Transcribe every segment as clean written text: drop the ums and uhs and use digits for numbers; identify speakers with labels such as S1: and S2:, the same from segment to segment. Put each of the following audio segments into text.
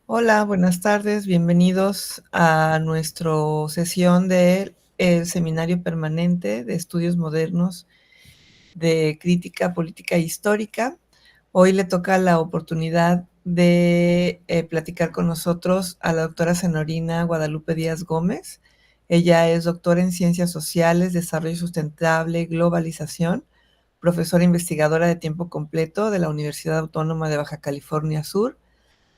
S1: Hola, buenas tardes, bienvenidos a nuestra sesión del Seminario Permanente de Estudios Modernos de Crítica Política e Histórica. Hoy le toca la oportunidad de platicar con nosotros a la doctora Senorina Guadalupe Díaz Gómez. Ella es doctora en Ciencias Sociales, Desarrollo Sustentable, Globalización, profesora investigadora de tiempo completo de la Universidad Autónoma de Baja California Sur,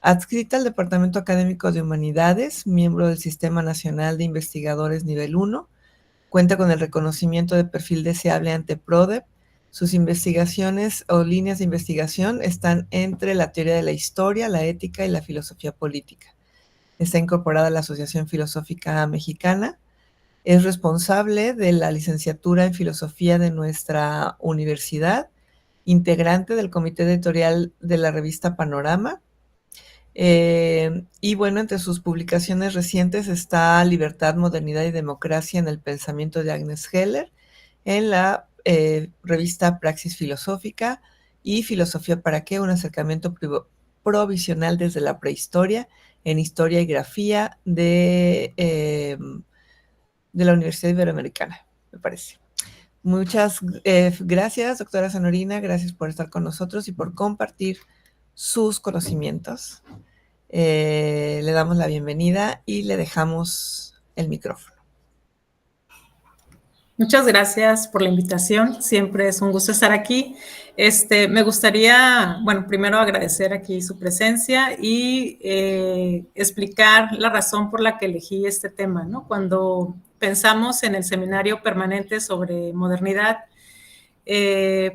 S1: adscrita al Departamento Académico de Humanidades, miembro del Sistema Nacional de Investigadores Nivel 1, cuenta con el reconocimiento de perfil deseable ante PRODEP. Sus investigaciones o líneas de investigación están entre la teoría de la historia, la ética y la filosofía política. Está incorporada a la Asociación Filosófica Mexicana. Es responsable de la licenciatura en filosofía de nuestra universidad, integrante del comité editorial de la revista Panorama. Y bueno, entre sus publicaciones recientes está Libertad, Modernidad y Democracia en el Pensamiento de Agnes Heller, en la revista Praxis Filosófica, y Filosofía para qué, un acercamiento provisional desde la prehistoria, en Historia y Grafía de la Universidad Iberoamericana, me parece. Muchas gracias, doctora Sonorina, gracias por estar con nosotros y por compartir sus conocimientos. Le damos la bienvenida y le dejamos el micrófono.
S2: Muchas gracias por la invitación. Siempre es un gusto estar aquí. Me gustaría, bueno, primero agradecer aquí su presencia y explicar la razón por la que elegí este tema, ¿no? Cuando pensamos en el seminario permanente sobre modernidad,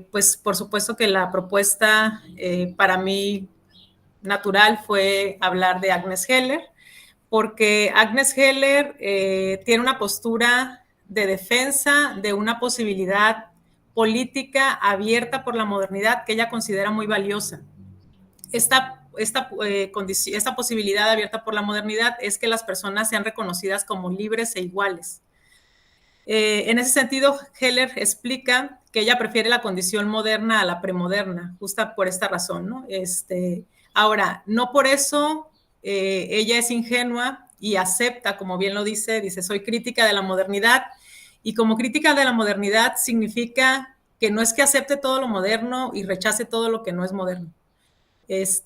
S2: pues por supuesto que la propuesta para mí natural fue hablar de Agnes Heller, porque Agnes Heller tiene una postura de defensa de una posibilidad política abierta por la modernidad que ella considera muy valiosa. Esta posibilidad abierta por la modernidad es que las personas sean reconocidas como libres e iguales. En ese sentido, Heller explica que ella prefiere la condición moderna a la premoderna, justo por esta razón, ¿no? Ahora, no por eso ella es ingenua y acepta, como bien lo dice, soy crítica de la modernidad, y como crítica de la modernidad significa que no es que acepte todo lo moderno y rechace todo lo que no es moderno. Esta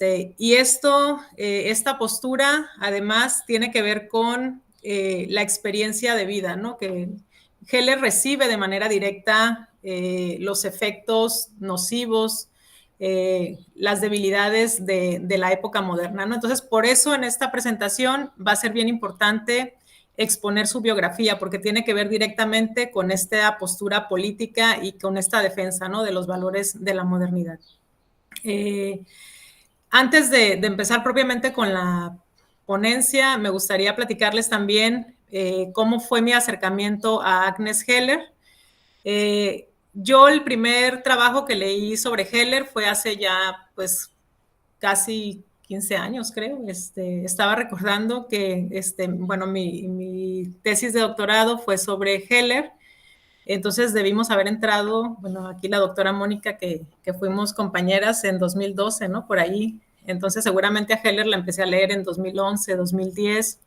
S2: postura, además, tiene que ver con la experiencia de vida, ¿no? Que Heller recibe de manera directa los efectos nocivos, las debilidades de la época moderna, ¿no? Entonces, por eso en esta presentación va a ser bien importante exponer su biografía, porque tiene que ver directamente con esta postura política y con esta defensa, ¿no? De los valores de la modernidad. Antes de empezar propiamente con la ponencia, me gustaría platicarles también cómo fue mi acercamiento a Agnes Heller. Yo el primer trabajo que leí sobre Heller fue hace ya pues casi 15 años, creo. Estaba recordando que bueno, mi tesis de doctorado fue sobre Heller. Entonces debimos haber entrado, bueno, aquí la doctora Mónica, que fuimos compañeras en 2012, ¿no? Por ahí. Entonces seguramente a Heller la empecé a leer en 2011, 2010.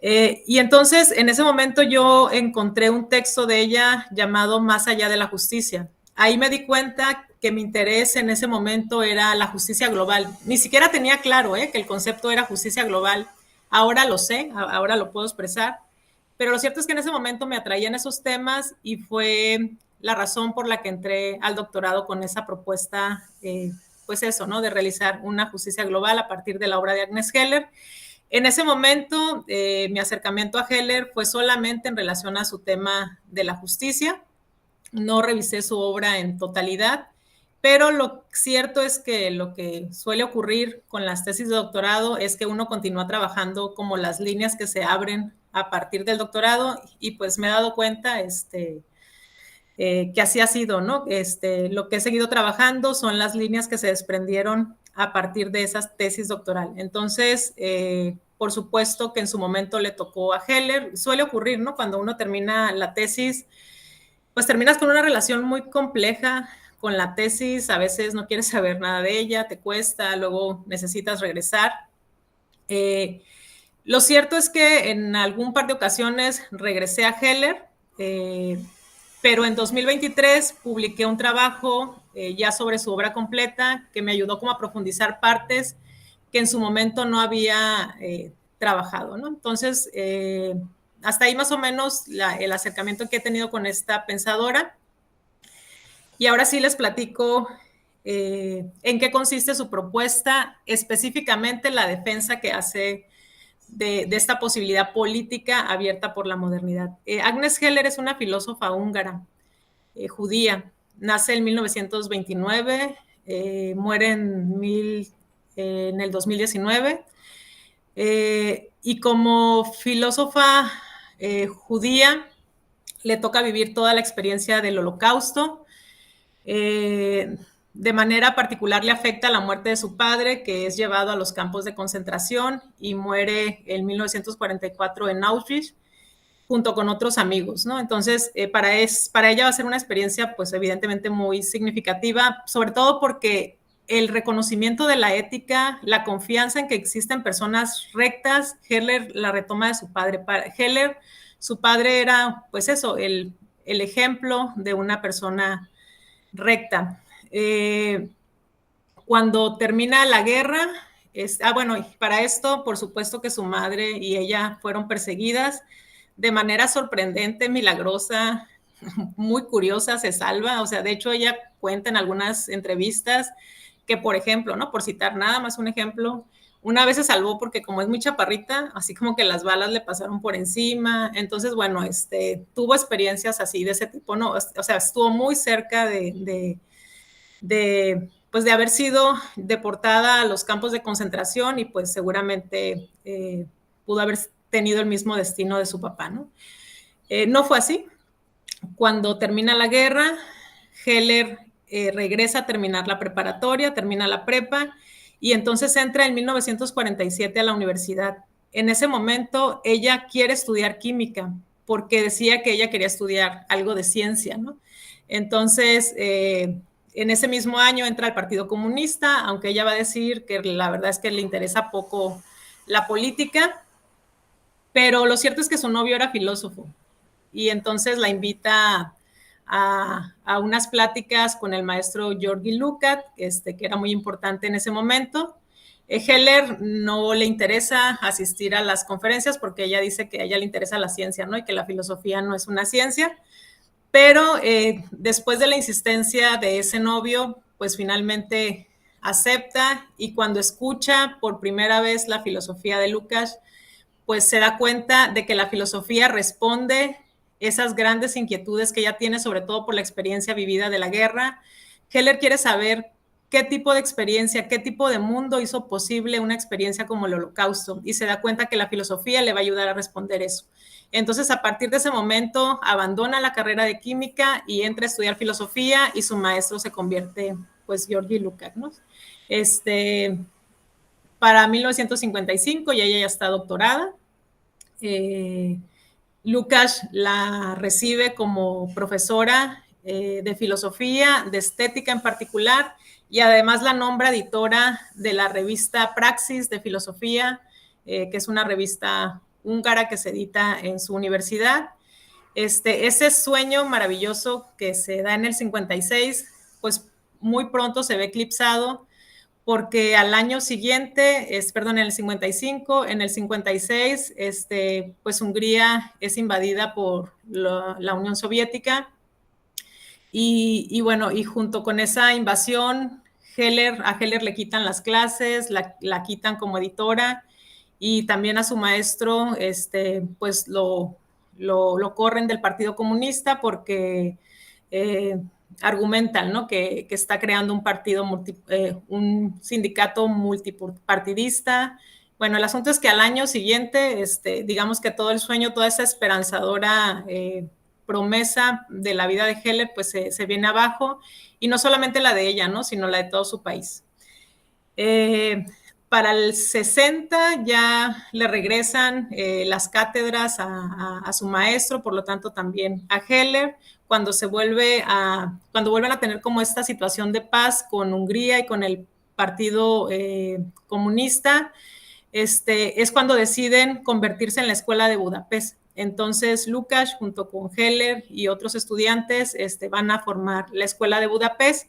S2: Y entonces en ese momento yo encontré un texto de ella llamado Más allá de la justicia. Ahí me di cuenta que mi interés en ese momento era la justicia global. Ni siquiera tenía claro que el concepto era justicia global. Ahora lo sé, ahora lo puedo expresar. Pero lo cierto es que en ese momento me atraían esos temas y fue la razón por la que entré al doctorado con esa propuesta, pues eso, ¿no? De realizar una justicia global a partir de la obra de Agnes Heller. En ese momento, mi acercamiento a Heller fue solamente en relación a su tema de la justicia. No revisé su obra en totalidad, pero lo cierto es que lo que suele ocurrir con las tesis de doctorado es que uno continúa trabajando como las líneas que se abren a partir del doctorado, y pues me he dado cuenta que así ha sido, ¿no? Lo que he seguido trabajando son las líneas que se desprendieron a partir de esas tesis doctoral. Entonces, por supuesto que en su momento le tocó a Heller. Suele ocurrir, ¿no? Cuando uno termina la tesis, pues terminas con una relación muy compleja con la tesis, a veces no quieres saber nada de ella, te cuesta, luego necesitas regresar. Lo cierto es que en algún par de ocasiones regresé a Heller, pero en 2023 publiqué un trabajo ya sobre su obra completa que me ayudó como a profundizar partes que en su momento no había trabajado, ¿no? Entonces, hasta ahí más o menos el acercamiento que he tenido con esta pensadora. Y ahora sí les platico en qué consiste su propuesta, específicamente la defensa que hace de esta posibilidad política abierta por la modernidad. Agnes Heller es una filósofa húngara, judía. Nace en 1929, muere en el 2019. Y como filósofa judía, le toca vivir toda la experiencia del Holocausto. De manera particular le afecta la muerte de su padre, que es llevado a los campos de concentración y muere en 1944 en Auschwitz, junto con otros amigos, ¿no? Entonces, para ella va a ser una experiencia, pues evidentemente muy significativa, sobre todo porque el reconocimiento de la ética, la confianza en que existen personas rectas, Heller la retoma de su padre. Heller, su padre era, pues eso, el ejemplo de una persona recta. Cuando termina la guerra, bueno, y para esto, por supuesto que su madre y ella fueron perseguidas de manera sorprendente, milagrosa, muy curiosa, se salva. O sea, de hecho, ella cuenta en algunas entrevistas que, por ejemplo, ¿no? Por citar nada más un ejemplo, una vez se salvó porque como es muy chaparrita, así como que las balas le pasaron por encima. Entonces, bueno, tuvo experiencias así de ese tipo, ¿no? O sea, estuvo muy cerca pues de haber sido deportada a los campos de concentración y pues seguramente pudo haber tenido el mismo destino de su papá, ¿no? No fue así. Cuando termina la guerra, Heller regresa a terminar la preparatoria, termina la prepa y entonces entra en 1947 a la universidad. En ese momento ella quiere estudiar química porque decía que ella quería estudiar algo de ciencia, ¿no? Entonces, en ese mismo año entra al Partido Comunista, aunque ella va a decir que la verdad es que le interesa poco la política, pero lo cierto es que su novio era filósofo y entonces la invita a unas pláticas con el maestro Georgi Lukács, que era muy importante en ese momento. Heller no le interesa asistir a las conferencias porque ella dice que a ella le interesa la ciencia, ¿no? Y que la filosofía no es una ciencia. Pero después de la insistencia de ese novio, pues finalmente acepta y cuando escucha por primera vez la filosofía de Lukács, pues se da cuenta de que la filosofía responde esas grandes inquietudes que ella tiene, sobre todo por la experiencia vivida de la guerra. Heller quiere saber qué tipo de experiencia, qué tipo de mundo hizo posible una experiencia como el Holocausto y se da cuenta que la filosofía le va a ayudar a responder eso. Entonces, a partir de ese momento, abandona la carrera de química y entra a estudiar filosofía y su maestro se convierte, pues, Georgi Lukács, ¿no? Para 1955 y ella ya está doctorada. Lukács la recibe como profesora de filosofía, de estética en particular, y además la nombra editora de la revista Praxis de Filosofía, que es una revista húngara que se edita en su universidad. Ese sueño maravilloso que se da en el 56, pues muy pronto se ve eclipsado porque al año siguiente, perdón, en el 55, en el 56, pues Hungría es invadida por la Unión Soviética y bueno, y junto con esa invasión, a Heller le quitan las clases, la quitan como editora y también a su maestro, pues lo corren del Partido Comunista porque argumentan, ¿no? Que está creando un partido, un sindicato multipartidista. Bueno, el asunto es que al año siguiente, digamos que todo el sueño, toda esa esperanzadora promesa de la vida de Heller, pues se viene abajo, y no solamente la de ella, ¿no? Sino la de todo su país. Para el 60 ya le regresan las cátedras a su maestro, por lo tanto también a Heller, cuando vuelven a tener como esta situación de paz con Hungría y con el Partido Comunista, es cuando deciden convertirse en la Escuela de Budapest. Entonces, Lukács, junto con Heller y otros estudiantes, van a formar la Escuela de Budapest.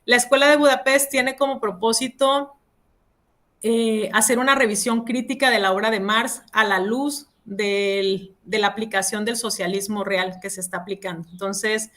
S2: La Escuela de Budapest tiene como propósito hacer una revisión crítica de la obra de Marx a la luz de la aplicación del socialismo real que se está aplicando. Entonces,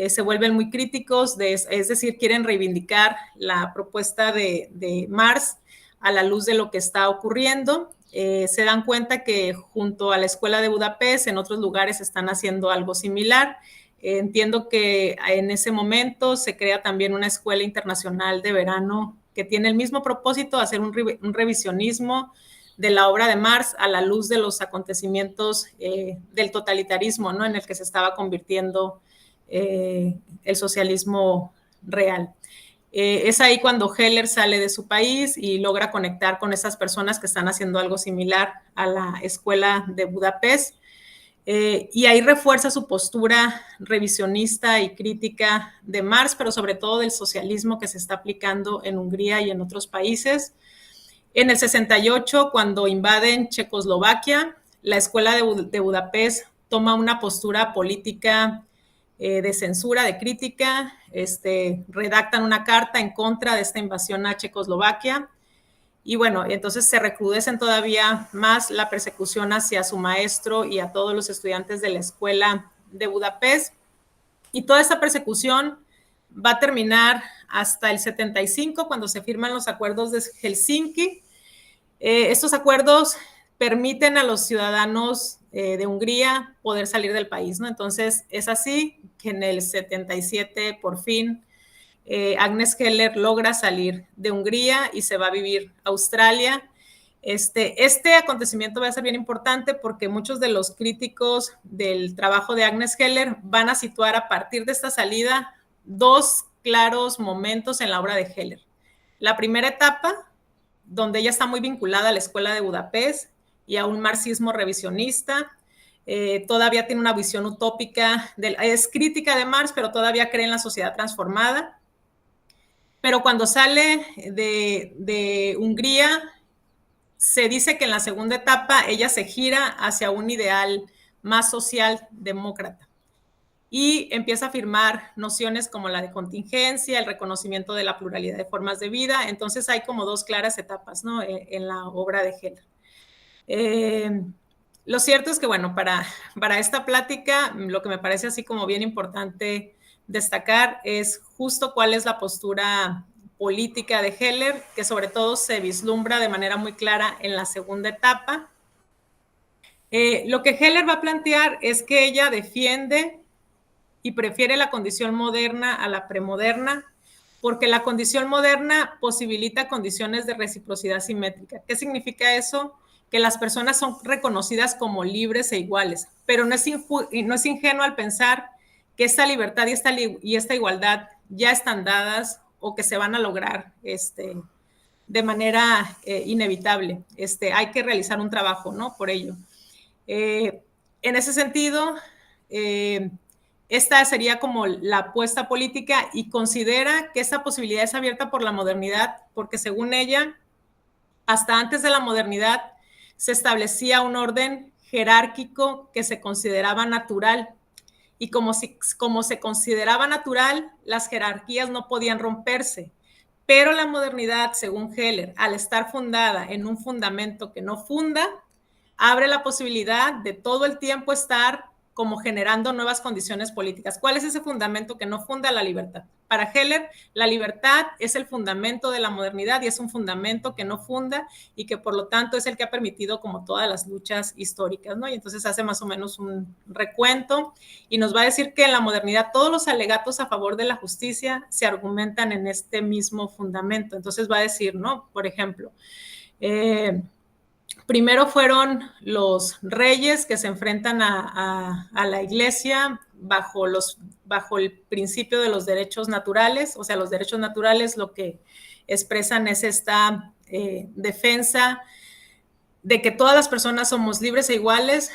S2: se vuelven muy críticos, es decir, quieren reivindicar la propuesta de Marx a la luz de lo que está ocurriendo. Se dan cuenta que junto a la Escuela de Budapest, en otros lugares están haciendo algo similar. Entiendo que en ese momento se crea también una escuela internacional de verano que tiene el mismo propósito, hacer un revisionismo de la obra de Marx a la luz de los acontecimientos del totalitarismo, ¿no?, en el que se estaba convirtiendo el socialismo real. Es ahí cuando Heller sale de su país y logra conectar con esas personas que están haciendo algo similar a la Escuela de Budapest. Y ahí refuerza su postura revisionista y crítica de Marx, pero sobre todo del socialismo que se está aplicando en Hungría y en otros países. En el 68, cuando invaden Checoslovaquia, la Escuela de Budapest toma una postura política de censura, de crítica, redactan una carta en contra de esta invasión a Checoslovaquia. Y bueno, entonces se recrudecen todavía más la persecución hacia su maestro y a todos los estudiantes de la Escuela de Budapest. Y toda esta persecución va a terminar hasta el 75, cuando se firman los acuerdos de Helsinki. Estos acuerdos permiten a los ciudadanos de Hungría poder salir del país, ¿no? Entonces es así que en el 77 por fin Agnes Heller logra salir de Hungría y se va a vivir a Australia. Este acontecimiento va a ser bien importante porque muchos de los críticos del trabajo de Agnes Heller van a situar a partir de esta salida dos claros momentos en la obra de Heller. La primera etapa, donde ella está muy vinculada a la Escuela de Budapest y a un marxismo revisionista. Todavía tiene una visión utópica, es crítica de Marx, pero todavía cree en la sociedad transformada. Pero cuando sale de Hungría, se dice que en la segunda etapa ella se gira hacia un ideal más socialdemócrata y empieza a afirmar nociones como la de contingencia, el reconocimiento de la pluralidad de formas de vida. Entonces hay como dos claras etapas, ¿no?, en la obra de Heller. Lo cierto es que, bueno, para esta plática, lo que me parece así como bien importante destacar es justo cuál es la postura política de Heller, que sobre todo se vislumbra de manera muy clara en la segunda etapa. Lo que Heller va a plantear es que ella defiende y prefiere la condición moderna a la premoderna, porque la condición moderna posibilita condiciones de reciprocidad simétrica. ¿Qué significa eso? Que las personas son reconocidas como libres e iguales, pero no es ingenuo al pensar que esta libertad y esta igualdad ya están dadas o que se van a lograr de manera inevitable. Hay que realizar un trabajo, ¿no?, por ello. En ese sentido, esta sería como la apuesta política y considera que esa posibilidad es abierta por la modernidad, porque según ella, hasta antes de la modernidad se establecía un orden jerárquico que se consideraba natural y como se consideraba natural, las jerarquías no podían romperse. Pero la modernidad, según Heller, al estar fundada en un fundamento que no funda, abre la posibilidad de todo el tiempo estar como generando nuevas condiciones políticas. ¿Cuál es ese fundamento que no funda? La libertad. Para Heller, la libertad es el fundamento de la modernidad y es un fundamento que no funda y que por lo tanto es el que ha permitido como todas las luchas históricas, ¿no? Y entonces hace más o menos un recuento y nos va a decir que en la modernidad todos los alegatos a favor de la justicia se argumentan en este mismo fundamento. Entonces va a decir, ¿no?, por ejemplo, primero fueron los reyes que se enfrentan a la iglesia bajo el principio de los derechos naturales. O sea, los derechos naturales lo que expresan es esta defensa de que todas las personas somos libres e iguales,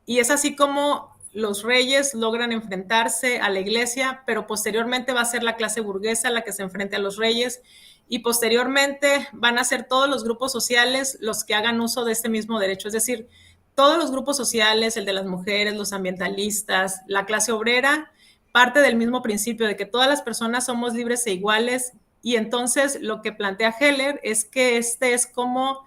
S2: y es así como los reyes logran enfrentarse a la iglesia, pero posteriormente va a ser la clase burguesa la que se enfrente a los reyes y posteriormente van a ser todos los grupos sociales los que hagan uso de este mismo derecho. Es decir, todos los grupos sociales, el de las mujeres, los ambientalistas, la clase obrera, parte del mismo principio de que todas las personas somos libres e iguales. Y entonces lo que plantea Heller es que este es como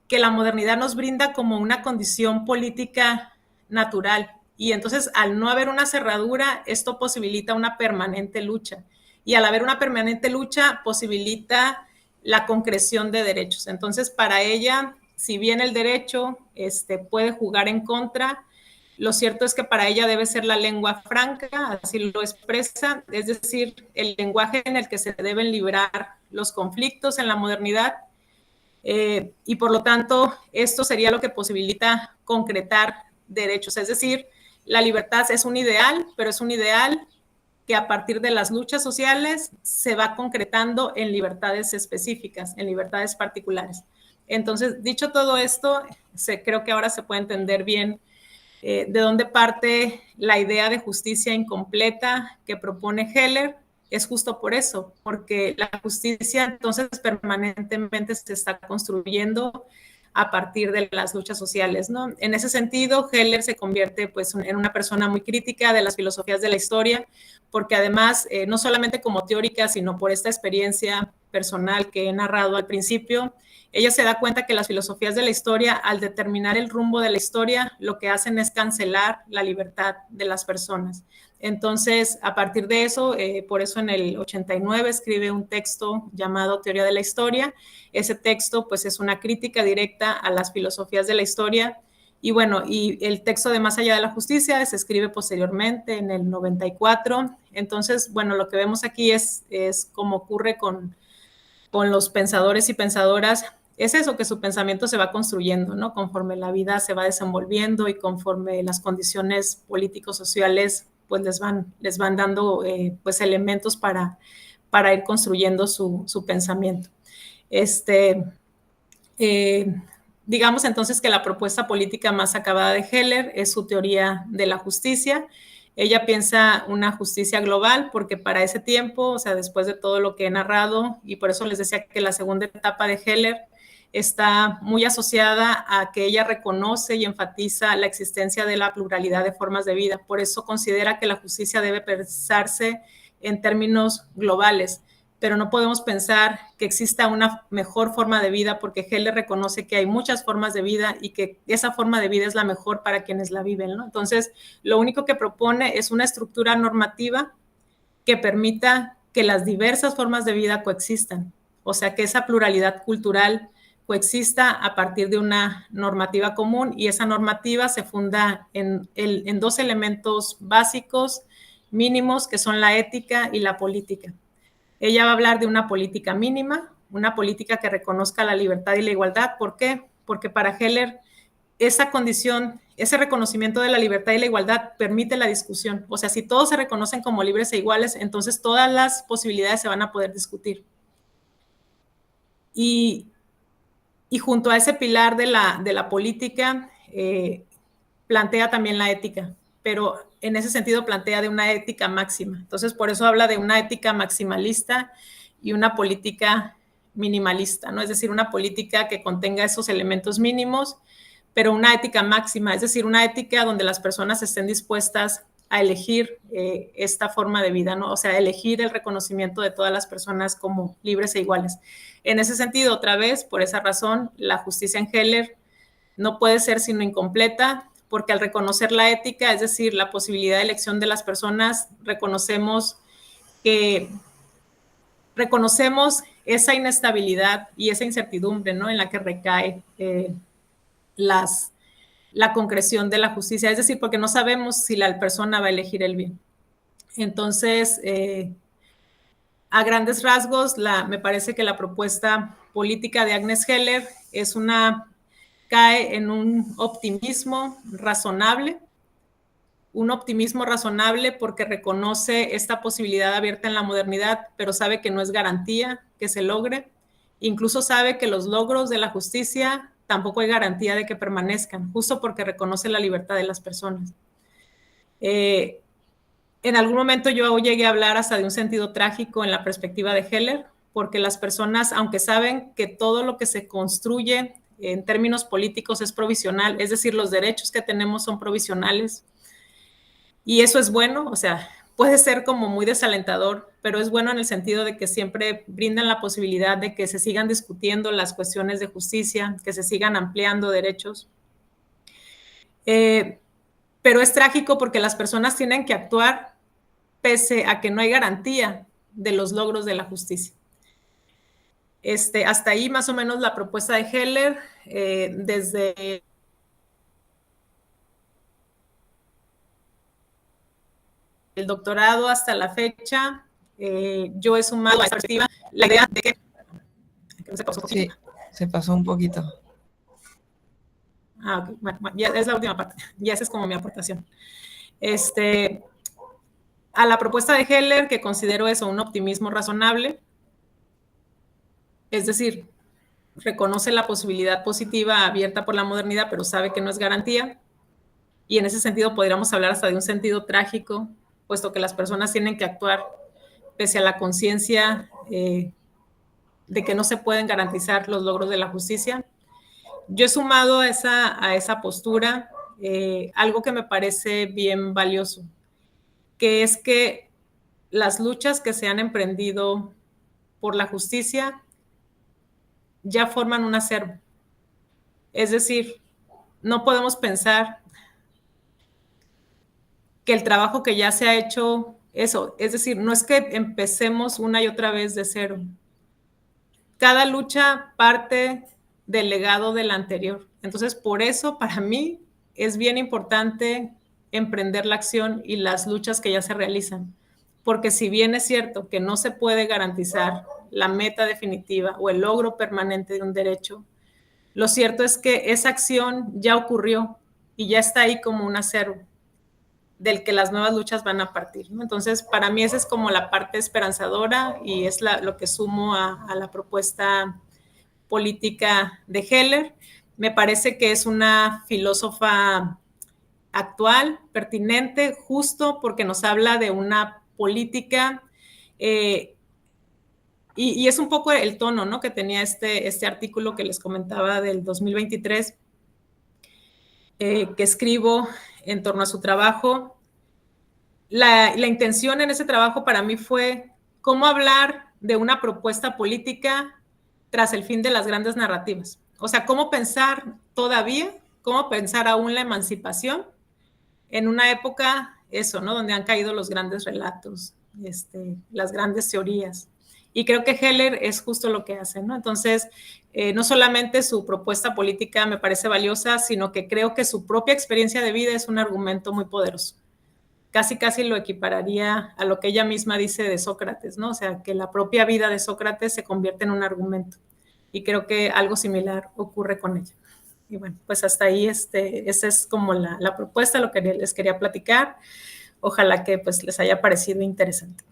S2: que la modernidad nos brinda como una condición política natural. Y entonces, al no haber una cerradura, esto posibilita una permanente lucha. Y al haber una permanente lucha, posibilita la concreción de derechos. Entonces, para ella, si bien el derecho puede jugar en contra, lo cierto es que para ella debe ser la lengua franca, así lo expresa, es decir, el lenguaje en el que se deben librar los conflictos en la modernidad. Y por lo tanto, esto sería lo que posibilita concretar derechos. Es decir, la libertad es un ideal, pero es un ideal que a partir de las luchas sociales se va concretando en libertades específicas, en libertades particulares. Entonces, dicho todo esto, creo que ahora se puede entender bien de dónde parte la idea de justicia incompleta que propone Heller. Es justo por eso, porque la justicia entonces permanentemente se está construyendo a partir de las luchas sociales, ¿no? En ese sentido, Heller se convierte pues, en una persona muy crítica de las filosofías de la historia, porque además, no solamente como teórica, sino por esta experiencia personal que he narrado al principio, ella se da cuenta que las filosofías de la historia, al determinar el rumbo de la historia, lo que hacen es cancelar la libertad de las personas. Entonces, a partir de eso, por eso en el 89 escribe un texto llamado Teoría de la Historia. Ese texto, pues, es una crítica directa a las filosofías de la historia. Y bueno, y el texto de Más allá de la justicia se escribe posteriormente, en el 94. Entonces, bueno, lo que vemos aquí es como ocurre con los pensadores y pensadoras, es eso, que su pensamiento se va construyendo, ¿no? Conforme la vida se va desenvolviendo y conforme las condiciones políticos sociales pues les van dando pues elementos para ir construyendo su pensamiento. Digamos entonces que la propuesta política más acabada de Heller es su teoría de la justicia. Ella piensa una justicia global porque para ese tiempo, o sea, después de todo lo que he narrado, y por eso les decía que la segunda etapa de Heller está muy asociada a que ella reconoce y enfatiza la existencia de la pluralidad de formas de vida. Por eso considera que la justicia debe pensarse en términos globales, pero no podemos pensar que exista una mejor forma de vida porque Heller reconoce que hay muchas formas de vida y que esa forma de vida es la mejor para quienes la viven, ¿no? Entonces, lo único que propone es una estructura normativa que permita que las diversas formas de vida coexistan, o sea, que esa pluralidad cultural coexista a partir de una normativa común, y esa normativa se funda en dos elementos básicos, mínimos, que son la ética y la política. Ella va a hablar de una política mínima, una política que reconozca la libertad y la igualdad. ¿Por qué? Porque para Heller esa condición, ese reconocimiento de la libertad y la igualdad permite la discusión. O sea, si todos se reconocen como libres e iguales, entonces todas las posibilidades se van a poder discutir. Y junto a ese pilar de la política, plantea también la ética, pero en ese sentido plantea de una ética máxima. Entonces, por eso habla de una ética maximalista y una política minimalista, ¿no? Es decir, una política que contenga esos elementos mínimos, pero una ética máxima, es decir, una ética donde las personas estén dispuestas a elegir esta forma de vida, ¿no? O sea, elegir el reconocimiento de todas las personas como libres e iguales. En ese sentido, otra vez, por esa razón, la justicia en Heller no puede ser sino incompleta, porque al reconocer la ética, es decir, la posibilidad de elección de las personas, reconocemos esa inestabilidad y esa incertidumbre, ¿no?, en la que recae la concreción de la justicia, es decir, porque no sabemos si la persona va a elegir el bien. Entonces, a grandes rasgos, me parece que la propuesta política de Agnes Heller cae en un optimismo razonable porque reconoce esta posibilidad abierta en la modernidad, pero sabe que no es garantía que se logre. Incluso sabe que los logros de la justicia tampoco hay garantía de que permanezcan, justo porque reconoce la libertad de las personas. En algún momento yo llegué a hablar hasta de un sentido trágico en la perspectiva de Heller, porque las personas, aunque saben que todo lo que se construye en términos políticos es provisional, es decir, los derechos que tenemos son provisionales, y eso es bueno, o sea, puede ser como muy desalentador, pero es bueno en el sentido de que siempre brindan la posibilidad de que se sigan discutiendo las cuestiones de justicia, que se sigan ampliando derechos. Pero es trágico porque las personas tienen que actuar pese a que no hay garantía de los logros de la justicia. Hasta ahí más o menos la propuesta de Heller, desde el doctorado hasta la fecha, yo he sumado a esta perspectiva la idea de que...
S1: Sí, se pasó un poquito.
S2: Okay. Bueno, ya es la última parte, ya esa es como mi aportación. A la propuesta de Heller, que considero eso un optimismo razonable, es decir, reconoce la posibilidad positiva abierta por la modernidad, pero sabe que no es garantía, y en ese sentido podríamos hablar hasta de un sentido trágico, puesto que las personas tienen que actuar pese a la conciencia de que no se pueden garantizar los logros de la justicia. Yo he sumado a esa postura algo que me parece bien valioso, que es que las luchas que se han emprendido por la justicia ya forman un acervo. Es decir, no podemos pensar que el trabajo que ya se ha hecho, eso, es decir, no es que empecemos una y otra vez de cero. Cada lucha parte del legado de la anterior. Entonces, por eso, para mí, es bien importante emprender la acción y las luchas que ya se realizan. Porque si bien es cierto que no se puede garantizar la meta definitiva o el logro permanente de un derecho, lo cierto es que esa acción ya ocurrió y ya está ahí como un acervo del que las nuevas luchas van a partir, ¿no? Entonces, para mí esa es como la parte esperanzadora y es lo que sumo a la propuesta política de Heller. Me parece que es una filósofa actual, pertinente, justo porque nos habla de una política y es un poco el tono, ¿no?, que tenía este artículo que les comentaba del 2023, que escribo en torno a su trabajo. La intención en ese trabajo para mí fue cómo hablar de una propuesta política tras el fin de las grandes narrativas. O sea, cómo pensar todavía, cómo pensar aún la emancipación en una época, eso, ¿no?, donde han caído los grandes relatos, las grandes teorías. Y creo que Heller es justo lo que hace, ¿no? Entonces, no solamente su propuesta política me parece valiosa, sino que creo que su propia experiencia de vida es un argumento muy poderoso. Casi lo equipararía a lo que ella misma dice de Sócrates, ¿no? O sea, que la propia vida de Sócrates se convierte en un argumento. Y creo que algo similar ocurre con ella. Y bueno, pues hasta ahí esa es como la propuesta, lo que les quería platicar. Ojalá que pues les haya parecido interesante.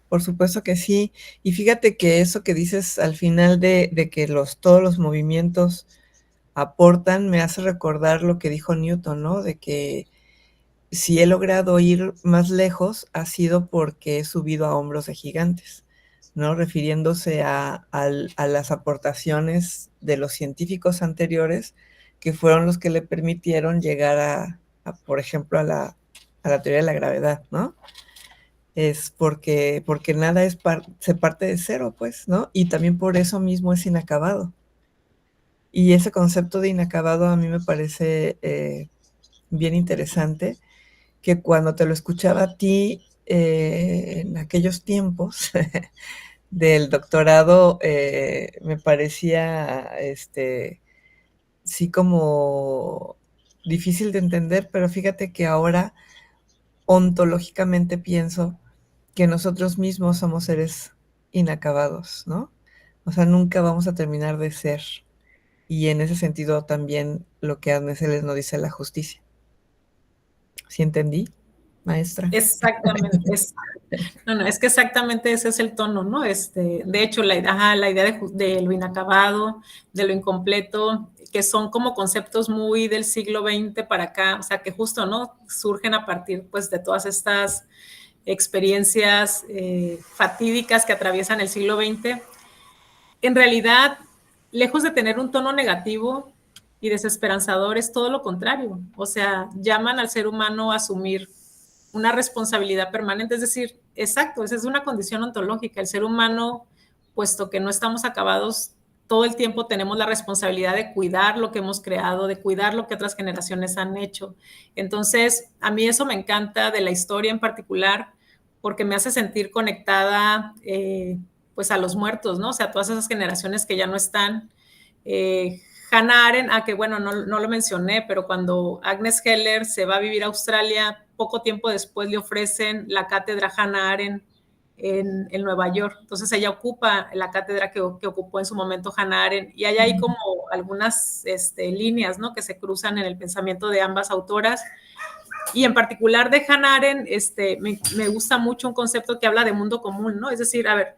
S1: Por supuesto que sí. Y fíjate que eso que dices al final de que todos los movimientos aportan, me hace recordar lo que dijo Newton, ¿no? De que si he logrado ir más lejos ha sido porque he subido a hombros de gigantes, ¿no? Refiriéndose a las aportaciones de los científicos anteriores, que fueron los que le permitieron llegar por ejemplo, a la teoría de la gravedad, ¿no? Es porque nada se parte de cero, pues, ¿no? Y también por eso mismo es inacabado. Y ese concepto de inacabado a mí me parece bien interesante, que cuando te lo escuchaba a ti en aquellos tiempos del doctorado, me parecía sí como difícil de entender, pero fíjate que ahora ontológicamente pienso que nosotros mismos somos seres inacabados, ¿no? O sea, nunca vamos a terminar de ser. Y en ese sentido también lo que Agnes Heller nos dice la justicia. ¿Sí entendí? maestra.
S2: Exactamente, es que exactamente ese es el tono, ¿no? De hecho, la idea de lo inacabado, de lo incompleto, que son como conceptos muy del siglo XX para acá, o sea, que justo, ¿no? Surgen a partir, pues, de todas estas experiencias fatídicas que atraviesan el siglo XX. En realidad, lejos de tener un tono negativo y desesperanzador, es todo lo contrario. O sea, llaman al ser humano a asumir una responsabilidad permanente, es decir, exacto, esa es una condición ontológica. El ser humano, puesto que no estamos acabados, todo el tiempo tenemos la responsabilidad de cuidar lo que hemos creado, de cuidar lo que otras generaciones han hecho. Entonces, a mí eso me encanta de la historia en particular, porque me hace sentir conectada pues a los muertos, ¿no? O sea, todas esas generaciones que ya no están. Hannah Arendt, que bueno, no lo mencioné, pero cuando Agnes Heller se va a vivir a Australia, poco tiempo después le ofrecen la cátedra Hannah Arendt en Nueva York. Entonces ella ocupa la cátedra que ocupó en su momento Hannah Arendt, y hay ahí como algunas líneas, ¿no?, que se cruzan en el pensamiento de ambas autoras. Y en particular de Hannah Arendt, me gusta mucho un concepto que habla de mundo común, ¿no? Es decir, a ver,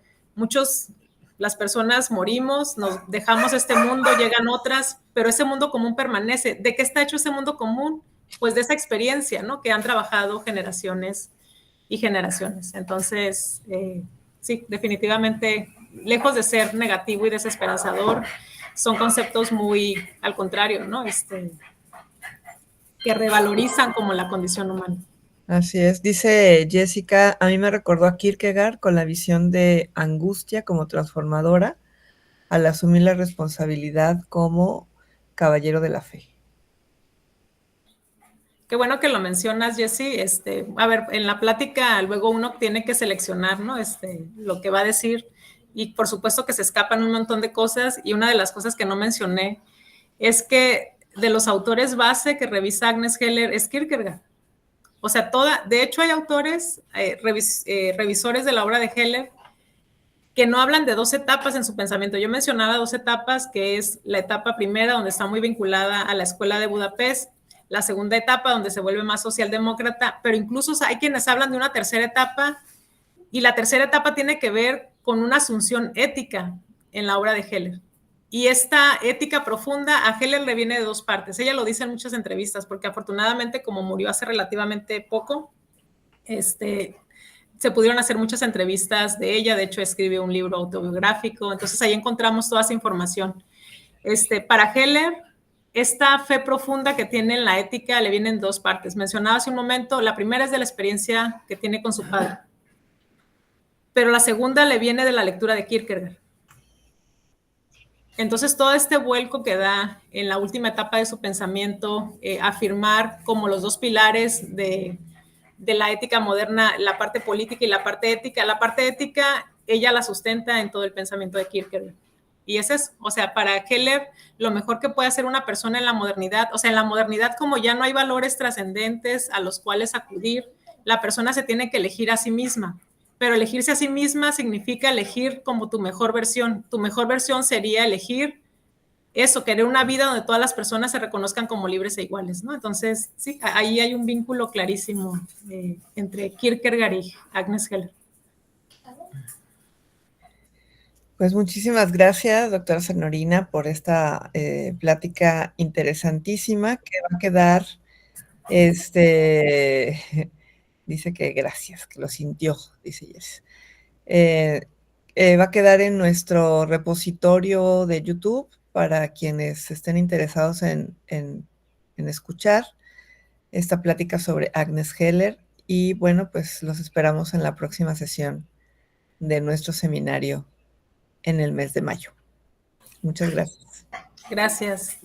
S2: las personas morimos, nos dejamos este mundo, llegan otras, pero ese mundo común permanece. ¿De qué está hecho ese mundo común? Pues de esa experiencia, ¿no?, que han trabajado generaciones y generaciones. Entonces, sí, definitivamente, lejos de ser negativo y desesperanzador, son conceptos muy al contrario, ¿no? Que revalorizan como la condición humana.
S1: Así es. Dice Jessica, a mí me recordó a Kierkegaard con la visión de angustia como transformadora al asumir la responsabilidad como caballero de la fe.
S2: Qué bueno que lo mencionas, Jessie. A ver, en la plática luego uno tiene que seleccionar, ¿no? Lo que va a decir, y por supuesto que se escapan un montón de cosas, y una de las cosas que no mencioné es que de los autores base que revisa Agnes Heller es Kierkegaard. O sea, de hecho hay autores, revisores de la obra de Heller, que no hablan de dos etapas en su pensamiento. Yo mencionaba dos etapas, que es la etapa primera, donde está muy vinculada a la escuela de Budapest, la segunda etapa, donde se vuelve más socialdemócrata, pero incluso hay quienes hablan de una tercera etapa, y la tercera etapa tiene que ver con una asunción ética en la obra de Heller. Y esta ética profunda a Heller le viene de dos partes. Ella lo dice en muchas entrevistas, porque afortunadamente, como murió hace relativamente poco, se pudieron hacer muchas entrevistas de ella. De hecho, escribe un libro autobiográfico. Entonces ahí encontramos toda esa información. Para Heller, esta fe profunda que tiene en la ética le viene en dos partes. Mencionaba hace un momento, la primera es de la experiencia que tiene con su padre, pero la segunda le viene de la lectura de Kierkegaard. Entonces, todo este vuelco que da en la última etapa de su pensamiento, afirmar como los dos pilares de la ética moderna, la parte política y la parte ética, ella la sustenta en todo el pensamiento de Kierkegaard. Y es eso, o sea, para Heller, lo mejor que puede hacer una persona en la modernidad, o sea, en la modernidad, como ya no hay valores trascendentes a los cuales acudir, la persona se tiene que elegir a sí misma. Pero elegirse a sí misma significa elegir como tu mejor versión. Tu mejor versión sería elegir eso, querer una vida donde todas las personas se reconozcan como libres e iguales, ¿no? Entonces, sí, ahí hay un vínculo clarísimo entre Kierkegaard y Agnes Heller.
S1: Pues muchísimas gracias, doctora Senorina, por esta plática interesantísima que va a quedar, dice que gracias, que lo sintió, dice Jess. Va a quedar en nuestro repositorio de YouTube para quienes estén interesados en escuchar esta plática sobre Agnes Heller. Y bueno, pues los esperamos en la próxima sesión de nuestro seminario en el mes de mayo. Muchas gracias.
S2: Gracias.